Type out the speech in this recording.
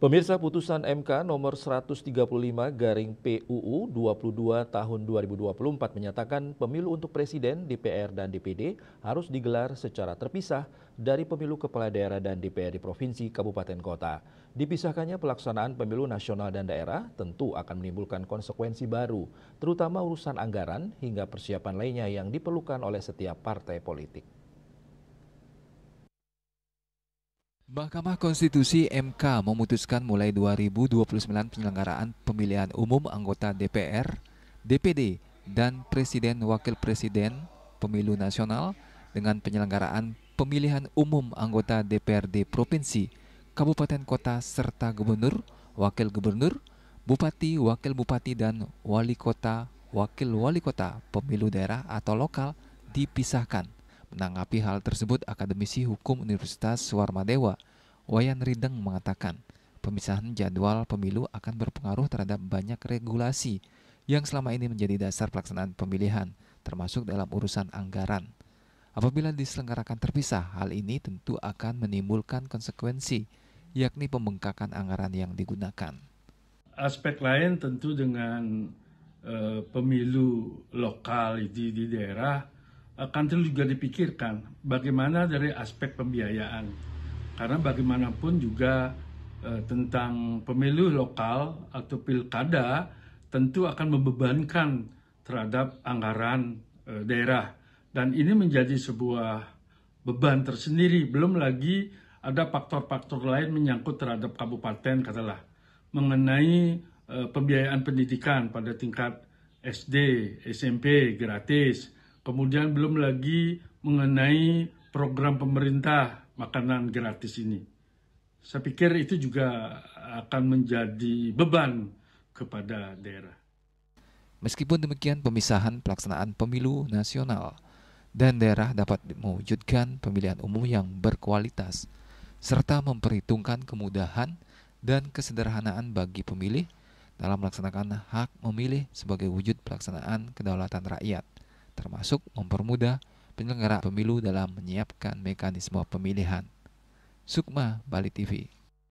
Pemirsa, putusan MK nomor 135/PUU 22 tahun 2024 menyatakan pemilu untuk presiden, DPR, dan DPD harus digelar secara terpisah dari pemilu kepala daerah dan DPR di provinsi, kabupaten, kota. Dipisahkannya pelaksanaan pemilu nasional dan daerah tentu akan menimbulkan konsekuensi baru, terutama urusan anggaran hingga persiapan lainnya yang diperlukan oleh setiap partai politik. Mahkamah Konstitusi (MK) memutuskan mulai 2029 penyelenggaraan pemilihan umum anggota DPR, DPD, dan Presiden Wakil Presiden Pemilu Nasional dengan penyelenggaraan pemilihan umum anggota DPRD Provinsi, Kabupaten Kota, serta Gubernur, Wakil Gubernur, Bupati, Wakil Bupati, dan Wali Kota, Wakil Wali Kota pemilu daerah atau lokal dipisahkan. Menanggapi hal tersebut, Akademisi Hukum Universitas Suwarmadewa, Wayan Rideng, mengatakan pemisahan jadwal pemilu akan berpengaruh terhadap banyak regulasi yang selama ini menjadi dasar pelaksanaan pemilihan, termasuk dalam urusan anggaran. Apabila diselenggarakan terpisah, hal ini tentu akan menimbulkan konsekuensi, yakni pembengkakan anggaran yang digunakan. Aspek lain tentu dengan pemilu lokal di daerah akan juga dipikirkan bagaimana dari aspek pembiayaan, karena bagaimanapun juga tentang pemilu lokal atau pilkada tentu akan membebankan terhadap anggaran daerah, dan ini menjadi sebuah beban tersendiri. Belum lagi ada faktor-faktor lain menyangkut terhadap kabupaten, katakanlah mengenai pembiayaan pendidikan pada tingkat SD, SMP gratis. Kemudian belum lagi mengenai program pemerintah makanan gratis ini. Saya pikir itu juga akan menjadi beban kepada daerah. Meskipun demikian, pemisahan pelaksanaan pemilu nasional dan daerah dapat mewujudkan pemilihan umum yang berkualitas, serta memperhitungkan kemudahan dan kesederhanaan bagi pemilih dalam melaksanakan hak memilih sebagai wujud pelaksanaan kedaulatan rakyat, termasuk mempermudah penyelenggara pemilu dalam menyiapkan mekanisme pemilihan. Sukma, Bali TV.